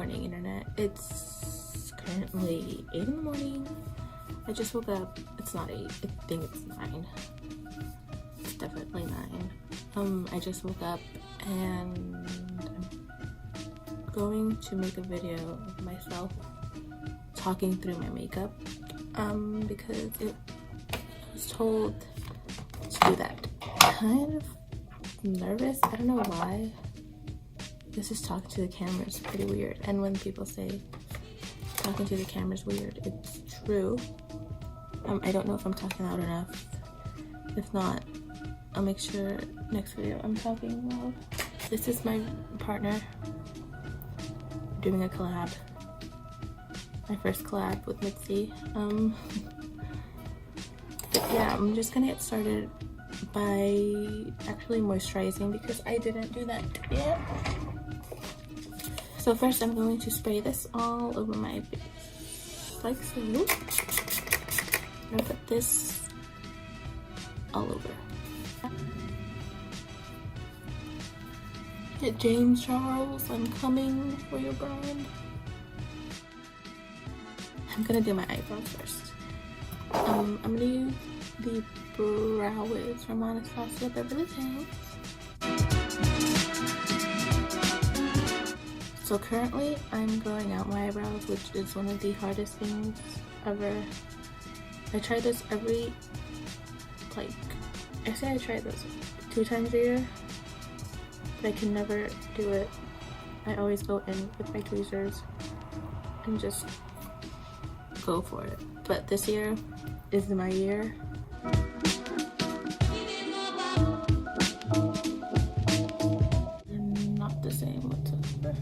morning, internet. It's currently 8 in the morning. I just woke up. It's not 8. I think it's 9. It's definitely 9. I just woke up and I'm going to make a video of myself talking through my makeup because I was told to do that. Kind of nervous. I don't know why. This is talking to the camera is pretty weird, and when people say talking to the camera is weird, it's true. I don't know if I'm talking loud enough. If not, I'll make sure next video I'm talking loud. This is my partner doing a collab. My first collab with Mitzi. But yeah, I'm just gonna get started by actually moisturizing because I didn't do that yet. So first I'm going to spray this all over my face, like so. I'm gonna put this all over. Get James Charles, I'm coming for your brand. I'm gonna do my eyebrows first. I'm gonna use the Brow Wiz from Anastasia Beverly Hills. So currently I'm growing out my eyebrows, which is one of the hardest things ever. I try this every, like, I say I try this 2 times a year, but I can never do it. I always go in with my tweezers and just go for it. But this year is my year. I'm not the same whatsoever.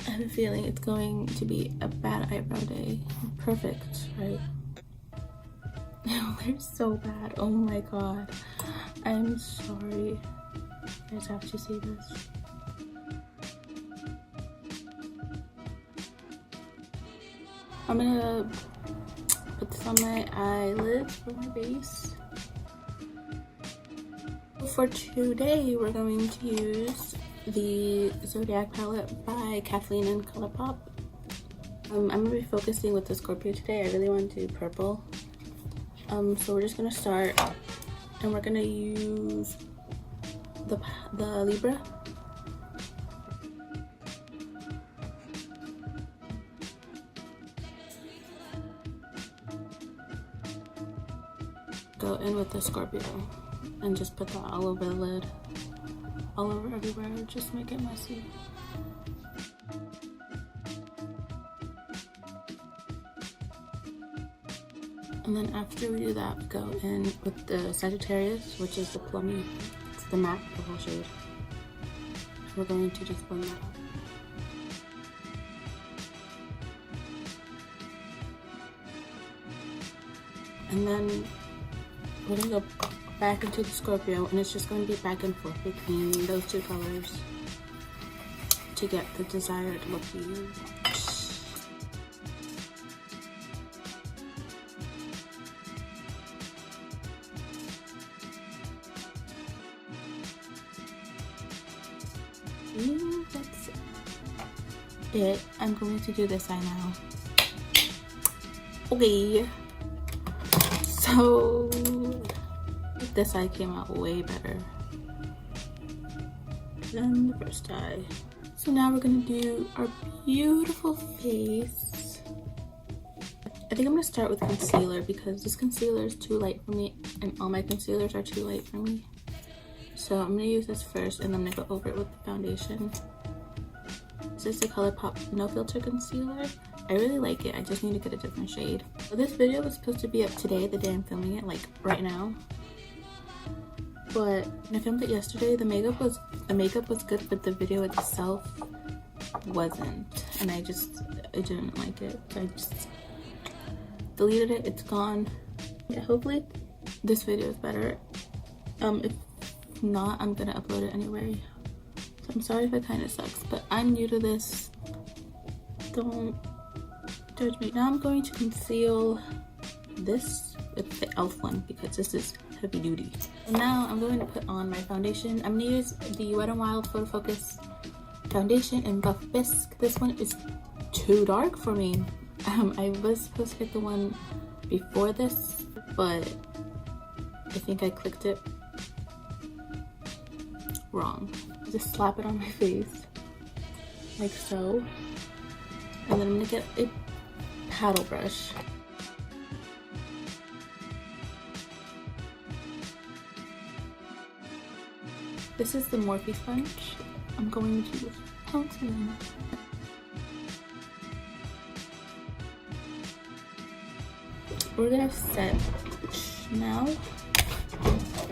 I have a feeling it's going to be a bad eyebrow day. Perfect, right? They're so bad. Oh my god. I'm sorry. You guys have to see this. I'm gonna put this on my eyelids for my base. For today, we're going to use the Zodiac palette by Kathleen and Colourpop. I'm gonna be focusing with the Scorpio today. I really want to do purple. So we're just gonna start, and we're gonna use the Libra. Go in with the Scorpio and just put that all over the lid, all over everywhere, just make it messy. And then after we do that, we go in with the Sagittarius, which is the plummy, it's the matte purple shade. We're going to just blend that out. And then we're gonna go back into the Scorpio, and it's just going to be back and forth between those 2 colors to get the desired look you want. That's it. I'm going to do this eye now. Okay. So this eye came out way better than the first eye. So now we're gonna do our beautiful face. I think I'm gonna start with concealer because this concealer is too light for me, and all my concealers are too light for me. So I'm gonna use this first, and then I'm gonna go over it with the foundation. This is the Colourpop No Filter Concealer. I really like it. I just need to get a different shade. So this video was supposed to be up today, the day I'm filming it, like right now. But when I filmed it yesterday, the makeup was good, but the video itself wasn't. And I didn't like it. So I just deleted it. It's gone. Yeah, hopefully this video is better. If not, I'm gonna upload it anyway. So I'm sorry if it kind of sucks, but I'm new to this. Don't judge me. Now I'm going to conceal this with the e.l.f. one because this is heavy duty. And now I'm going to put on my foundation. I'm gonna use the Wet n Wild Photo Focus foundation in Buff Bisque. This one is too dark for me. I was supposed to get the one before this, but I think I clicked it wrong. Just slap it on my face like so, and then I'm gonna get a paddle brush. This is the Morphe sponge. I'm going to pounce it in. We're gonna set now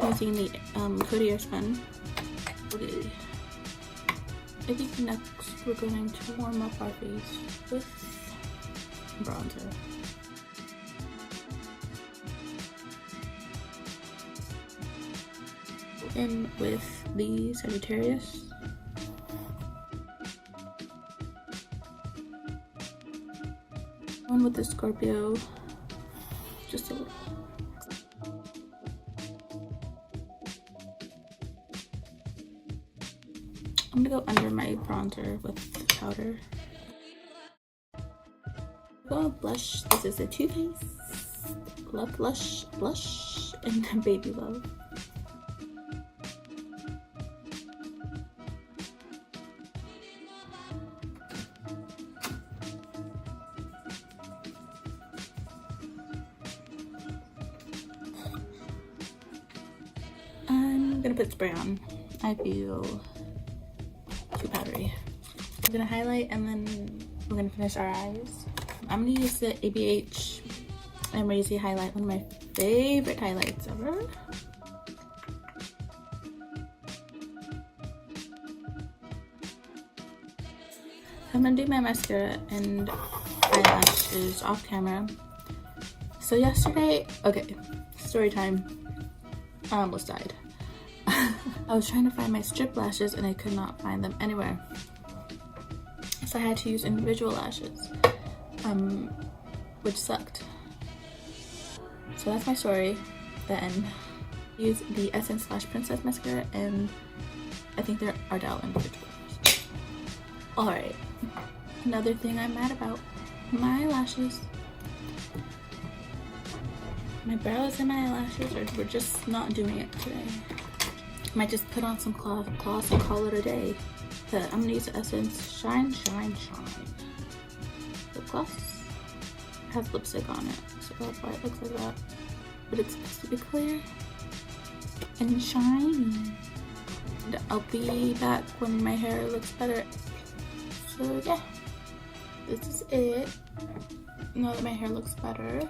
using the Clear Spun. Okay. I think next we're going to warm up our face with bronzer. In with the Sagittarius. One with the Scorpio, just a little. I'm gonna go under my bronzer with powder. I'm going to blush. This is a Too Faced Love Blush in Baby Love. I'm gonna put spray on. I feel too powdery. I'm gonna highlight and then we're gonna finish our eyes. I'm gonna use the ABH Emergency Highlight, one of my favorite highlights ever. I'm gonna do my mascara and eyelashes off camera. So yesterday, okay, story time. I almost died. I was trying to find my strip lashes and I could not find them anywhere. So I had to use individual lashes, which sucked. So that's my story. Then use the Essence Slash Princess mascara and I think there are Ardell individuals. Alright, another thing I'm mad about, my eyelashes. My brows and my eyelashes we're just not doing it today. Might just put on some gloss and call it a day. But I'm gonna use the Essence Shine lip gloss. It has lipstick on it, so that's why it looks like that. But it's supposed to be clear and shiny. And I'll be back when my hair looks better. So yeah, this is it. Now that my hair looks better,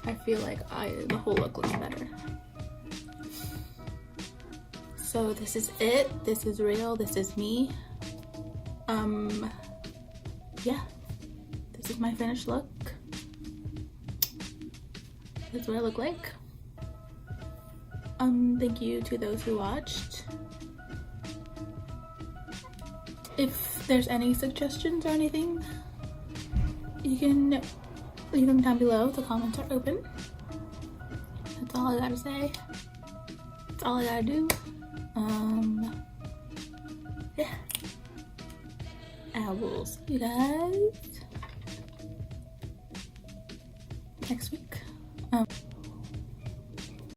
I feel like the whole look looks better. So this is it. This is real. This is me. Yeah. This is my finished look. That's what I look like. Thank you to those who watched. If there's any suggestions or anything, you can leave them down below. The comments are open. That's all I gotta say. That's all I gotta do. Yeah. I will see you guys